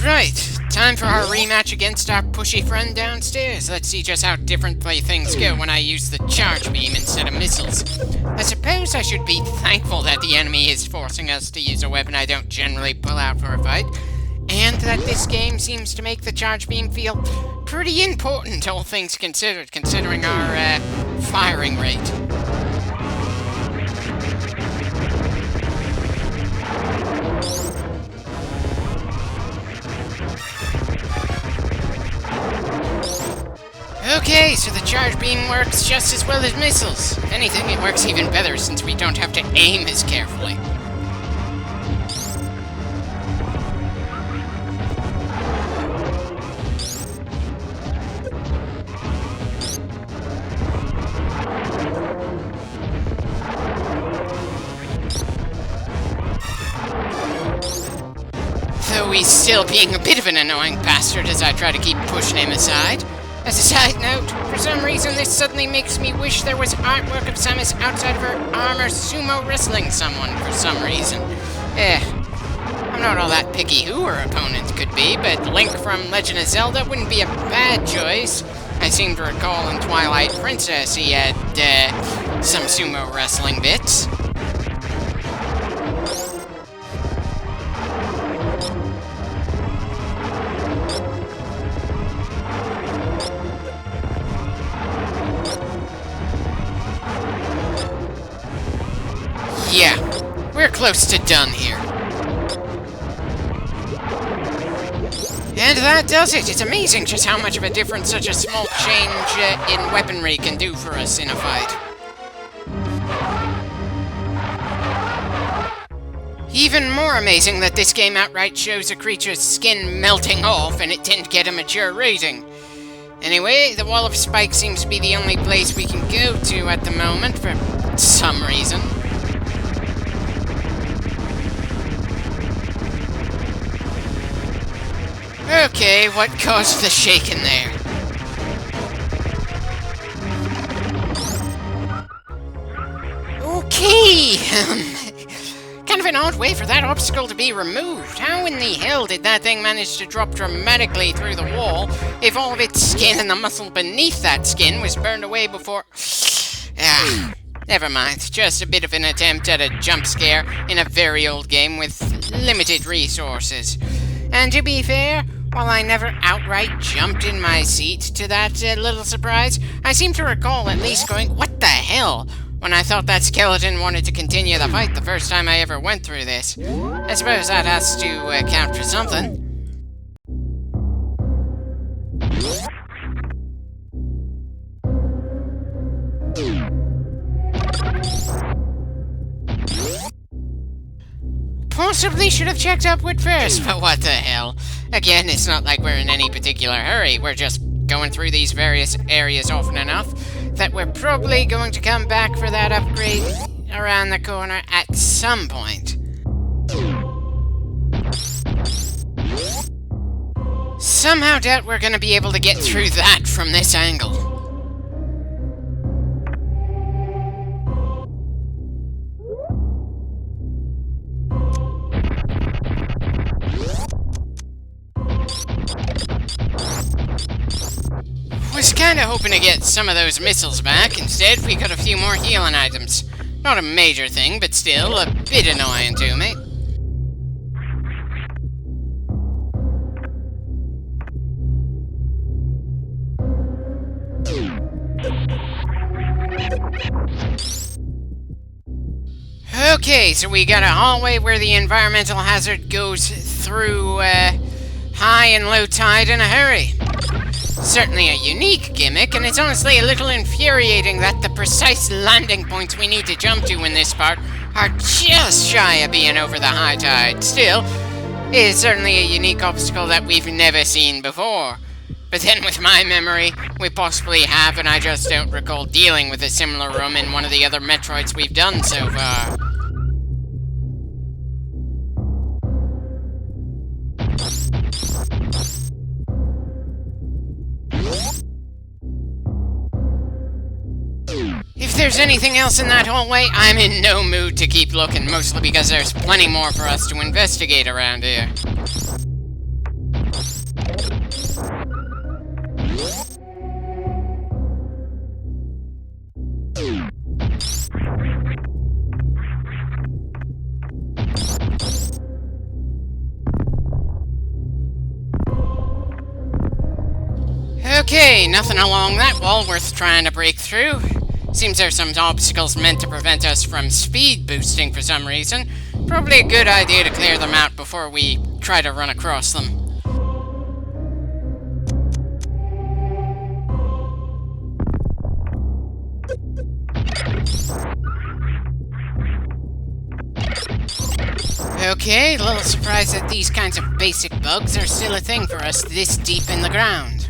Right, time for our rematch against our pushy friend downstairs. Let's see just how differently things go when I use the charge beam instead of missiles. I suppose I should be thankful that the enemy is forcing us to use a weapon I don't generally pull out for a fight, and that this game seems to make the charge beam feel pretty important, all things considered, considering our firing rate. Okay, so the charge beam works just as well as missiles. If anything, it works even better since we don't have to aim as carefully. Though he's still being a bit of an annoying bastard as I try to keep pushing him aside. As a side note, for some reason this suddenly makes me wish there was artwork of Samus outside of her armor sumo wrestling someone for some reason. I'm not all that picky who her opponent could be, but Link from Legend of Zelda wouldn't be a bad choice. I seem to recall in Twilight Princess he had, some sumo wrestling bits. Yeah, we're close to done here. And that does it. It's amazing just how much of a difference such a small change in weaponry can do for us in a fight. Even more amazing that this game outright shows a creature's skin melting off and it didn't get a mature rating. Anyway, the wall of spikes seems to be the only place we can go to at the moment for some reason. Okay, what caused the shaking there? Okay, kind of an odd way for that obstacle to be removed. How in the hell did that thing manage to drop dramatically through the wall if all of its skin and the muscle beneath that skin was burned away before... Never mind, just a bit of an attempt at a jump scare in a very old game with limited resources. And to be fair, while I never outright jumped in my seat to that little surprise, I seem to recall at least going, "What the hell?" when I thought that skeleton wanted to continue the fight the first time I ever went through this. I suppose that has to count for something. Possibly should have checked upward first, but what the hell. Again, it's not like we're in any particular hurry. We're just going through these various areas often enough that we're probably going to come back for that upgrade around the corner at some point. Somehow doubt we're going to be able to get through that from this angle. Was kinda hoping to get some of those missiles back. Instead, we got a few more healing items. Not a major thing, but still a bit annoying to me. Okay, so we got a hallway where the environmental hazard goes through high and low tide in a hurry. Certainly a unique gimmick, and it's honestly a little infuriating that the precise landing points we need to jump to in this part are just shy of being over the high tide. Still, it is certainly a unique obstacle that we've never seen before. But then with my memory, we possibly have, and I just don't recall dealing with a similar room in one of the other Metroids we've done so far. If there's anything else in that hallway, I'm in no mood to keep looking, mostly because there's plenty more for us to investigate around here. Okay, nothing along that wall worth trying to break through. Seems there's some obstacles meant to prevent us from speed boosting for some reason. Probably a good idea to clear them out before we try to run across them. Okay, a little surprised that these kinds of basic bugs are still a thing for us this deep in the ground.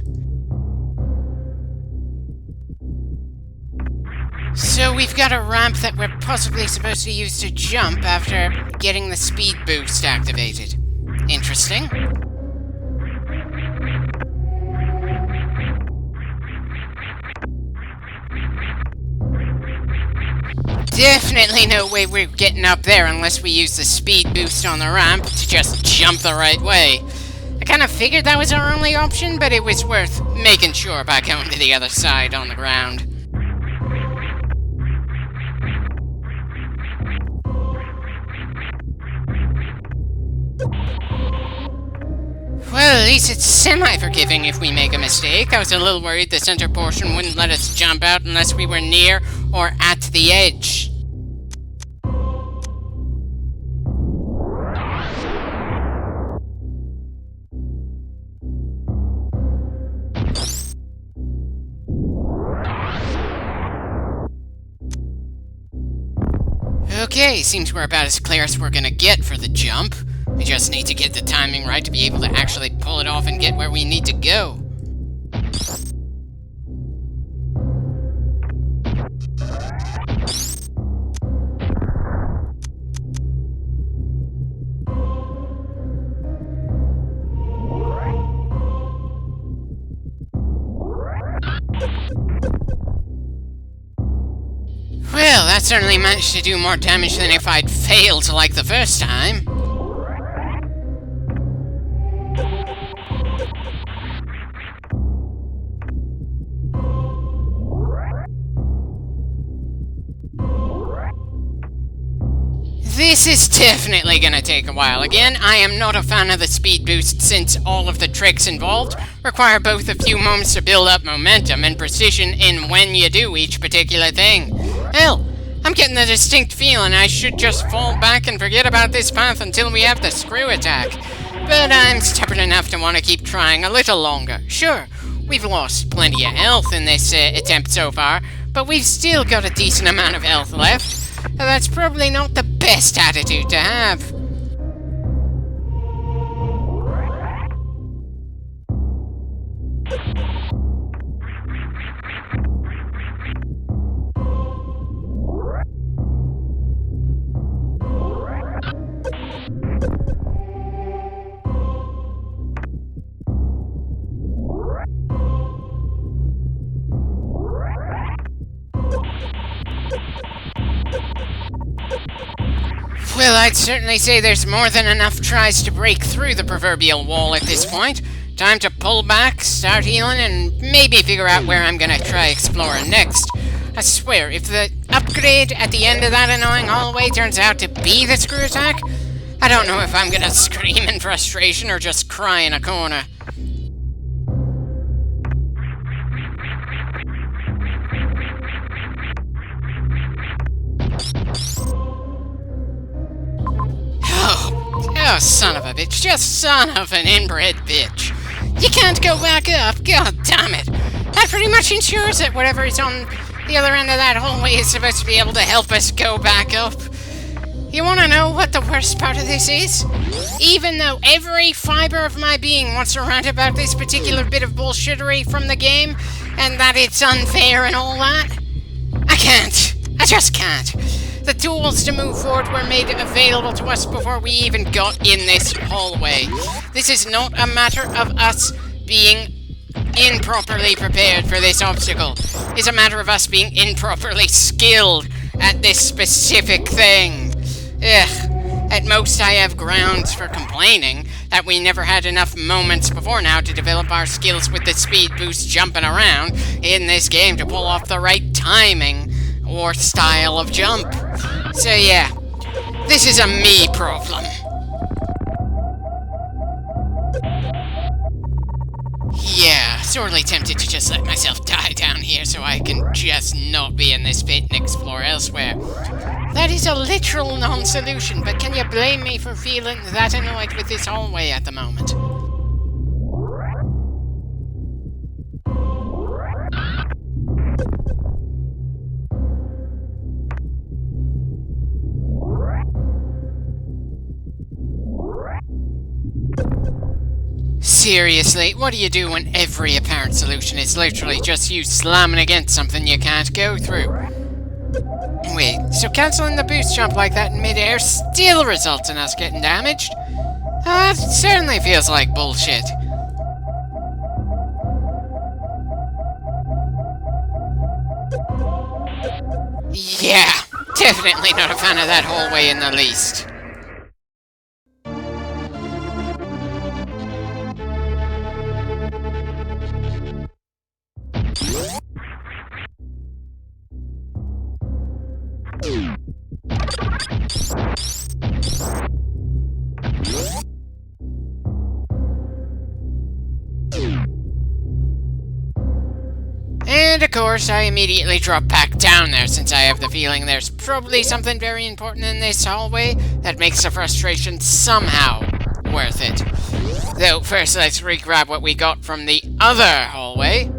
So we've got a ramp that we're possibly supposed to use to jump after getting the speed boost activated. Interesting. Definitely no way we're getting up there unless we use the speed boost on the ramp to just jump the right way. I kind of figured that was our only option, but it was worth making sure by going to the other side on the ground. Well, at least it's semi-forgiving if we make a mistake. I was a little worried the center portion wouldn't let us jump out unless we were near or at the edge. Okay, seems we're about as clear as we're gonna get for the jump. We just need to get the timing right to be able to actually pull it off and get where we need to go. Well, that certainly managed to do more damage than if I'd failed like the first time. This is definitely gonna take a while. Again, I am not a fan of the speed boost since all of the tricks involved require both a few moments to build up momentum and precision in when you do each particular thing. Hell, I'm getting the distinct feeling I should just fall back and forget about this path until we have the screw attack. But I'm stubborn enough to want to keep trying a little longer. Sure, we've lost plenty of health in this attempt so far, but we've still got a decent amount of health left. That's probably not the best attitude to have. Well, I'd certainly say there's more than enough tries to break through the proverbial wall at this point. Time to pull back, start healing, and maybe figure out where I'm gonna try exploring next. I swear, if the upgrade at the end of that annoying hallway turns out to be the screw attack, I don't know if I'm gonna scream in frustration or just cry in a corner. Oh, son of a bitch. Just son of an inbred bitch. You can't go back up. God damn it. That pretty much ensures that whatever is on the other end of that hallway is supposed to be able to help us go back up. You want to know what the worst part of this is? Even though every fiber of my being wants to rant about this particular bit of bullshittery from the game, and that it's unfair and all that, I can't. I just can't. The tools to move forward were made available to us before we even got in this hallway. This is not a matter of us being improperly prepared for this obstacle. It's a matter of us being improperly skilled at this specific thing. Ugh. At most, I have grounds for complaining that we never had enough moments before now to develop our skills with the speed boost jumping around in this game to pull off the right timing or style of jump. So yeah, this is a me problem. Yeah, sorely tempted to just let myself die down here so I can just not be in this pit and explore elsewhere. That is a literal non-solution, but can you blame me for feeling that annoyed with this hallway at the moment? Seriously, what do you do when every apparent solution is literally just you slamming against something you can't go through? Wait, so cancelling the boost jump like that in midair still results in us getting damaged? That certainly feels like bullshit. Yeah, definitely not a fan of that hallway in the least. And of course, I immediately drop back down there since I have the feeling there's probably something very important in this hallway that makes the frustration somehow worth it. Though first let's re-grab what we got from the other hallway.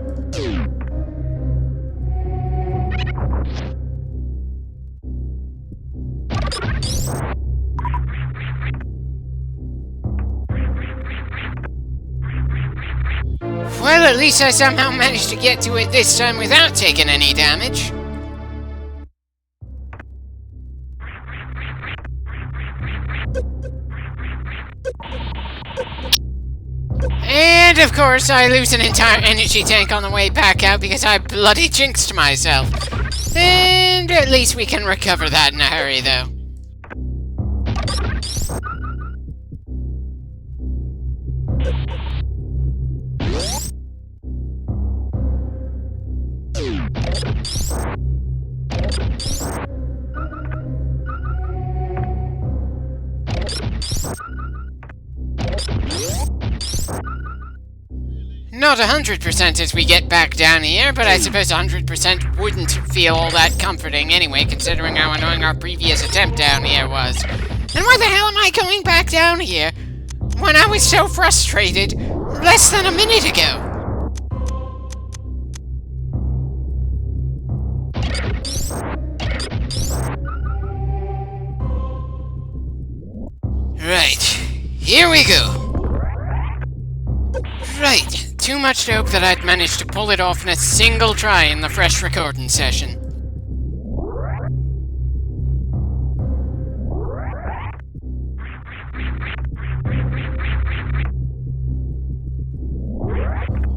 Well, at least I somehow managed to get to it this time without taking any damage. And of course, I lose an entire energy tank on the way back out because I bloody jinxed myself. And at least we can recover that in a hurry, though. Not 100% as we get back down here, but I suppose 100% wouldn't feel all that comforting anyway, considering how annoying our previous attempt down here was. And why the hell am I going back down here when I was so frustrated less than a minute ago? Right, here we go. Right. Too much to hope that I'd managed to pull it off in a single try in the fresh recording session.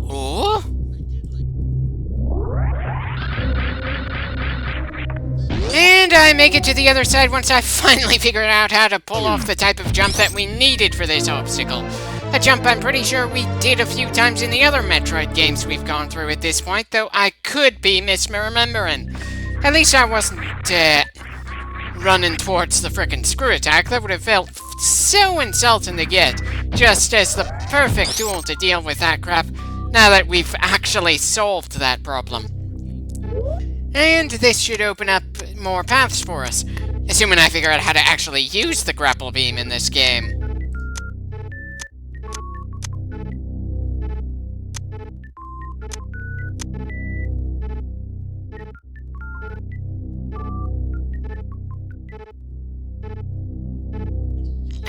Oh? And I make it to the other side once I finally figured out how to pull off the type of jump that we needed for this obstacle. A jump I'm pretty sure we did a few times in the other Metroid games we've gone through at this point, though I could be misremembering. At least I wasn't, running towards the frickin' screw attack. That would have felt so insulting to get, just as the perfect tool to deal with that crap, now that we've actually solved that problem. And this should open up more paths for us, assuming I figure out how to actually use the Grapple Beam in this game.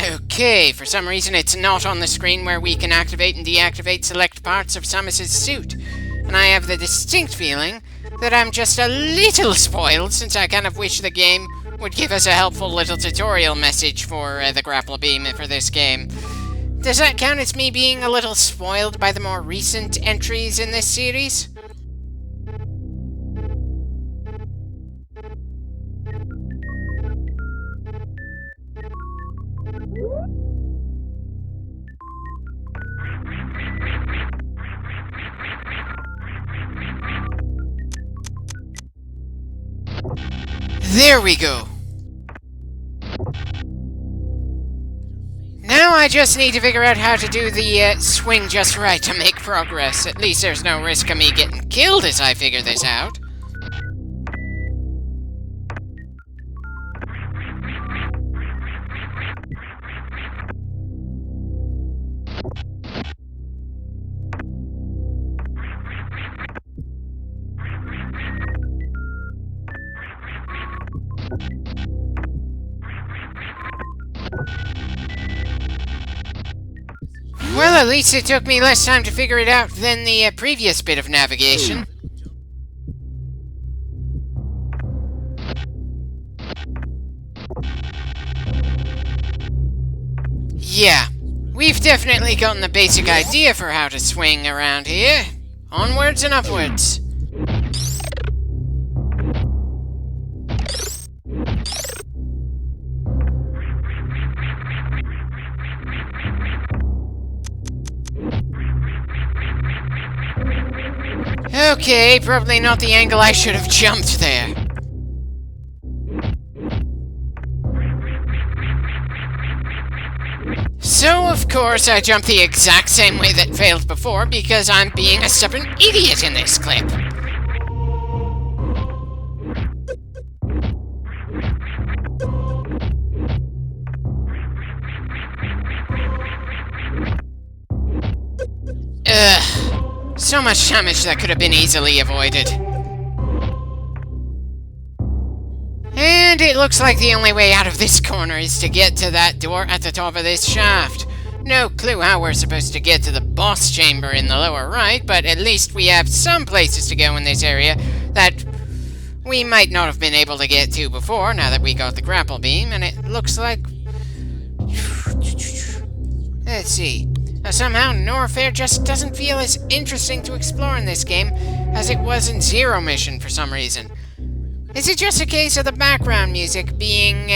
Okay, for some reason it's not on the screen where we can activate and deactivate select parts of Samus's suit. And I have the distinct feeling that I'm just a little spoiled, since I kind of wish the game would give us a helpful little tutorial message for the Grapple Beam for this game. Does that count as me being a little spoiled by the more recent entries in this series? There we go! Now I just need to figure out how to do the swing just right to make progress. At least there's no risk of me getting killed as I figure this out. Well, at least it took me less time to figure it out than the previous bit of navigation. Yeah, we've definitely gotten the basic idea for how to swing around here. Onwards and upwards. Okay, probably not the angle I should have jumped there. So, of course, I jumped the exact same way that failed before because I'm being a stubborn idiot in this clip. Ugh. So much damage that could have been easily avoided. And it looks like the only way out of this corner is to get to that door at the top of this shaft. No clue how we're supposed to get to the boss chamber in the lower right, but at least we have some places to go in this area that we might not have been able to get to before, now that we got the Grapple Beam, and it looks like... Let's see. Somehow, Norfair just doesn't feel as interesting to explore in this game as it was in Zero Mission for some reason. Is it just a case of the background music being,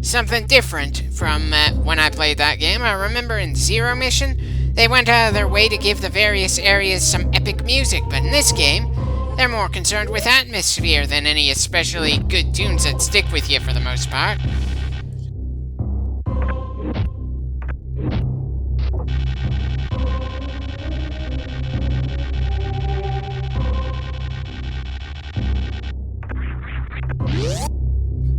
something different from, when I played that game? I remember in Zero Mission, they went out of their way to give the various areas some epic music, but in this game, they're more concerned with atmosphere than any especially good tunes that stick with you for the most part.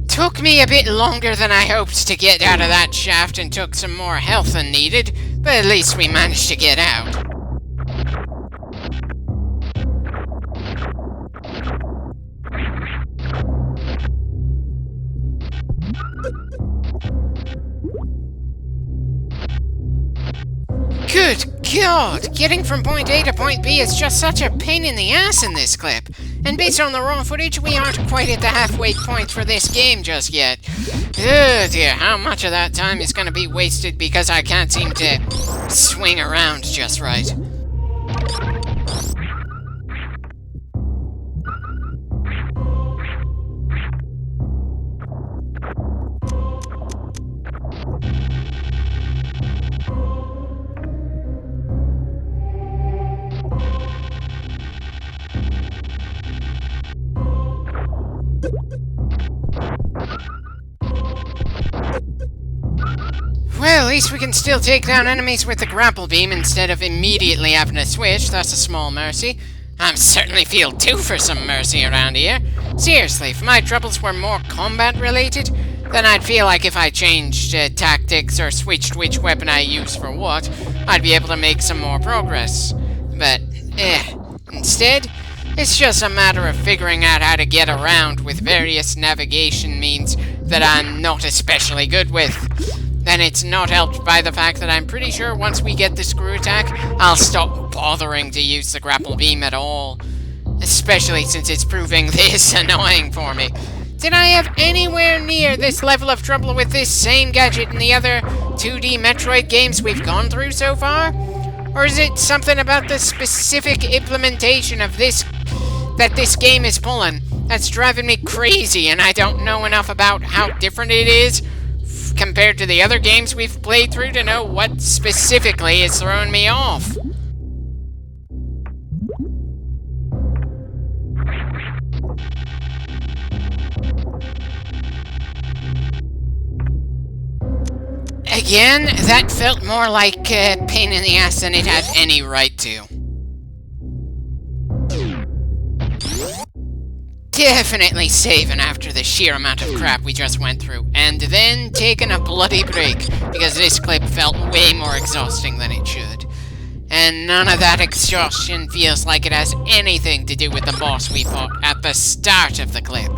Took me a bit longer than I hoped to get out of that shaft and took some more health than needed, but at least we managed to get out. Good God! Getting from point A to point B is just such a pain in the ass in this clip. And based on the raw footage, we aren't quite at the halfway point for this game just yet. Oh dear, how much of that time is going to be wasted because I can't seem to swing around just right. Well, at least we can still take down enemies with the Grapple Beam instead of immediately having to switch. That's a small mercy. I'm certainly feel due for some mercy around here. Seriously, if my troubles were more combat-related, then I'd feel like if I changed tactics or switched which weapon I use for what, I'd be able to make some more progress. But, instead, it's just a matter of figuring out how to get around with various navigation means that I'm not especially good with. And it's not helped by the fact that I'm pretty sure once we get the screw attack, I'll stop bothering to use the Grapple Beam at all. Especially since it's proving this annoying for me. Did I have anywhere near this level of trouble with this same gadget in the other 2D Metroid games we've gone through so far? Or is it something about the specific implementation of this that this game is pulling that's driving me crazy and I don't know enough about how different it is compared to the other games we've played through to know what specifically is throwing me off? Again, that felt more like a pain in the ass than it had any right to. Definitely saving after the sheer amount of crap we just went through, and then taking a bloody break, because this clip felt way more exhausting than it should. And none of that exhaustion feels like it has anything to do with the boss we fought at the start of the clip.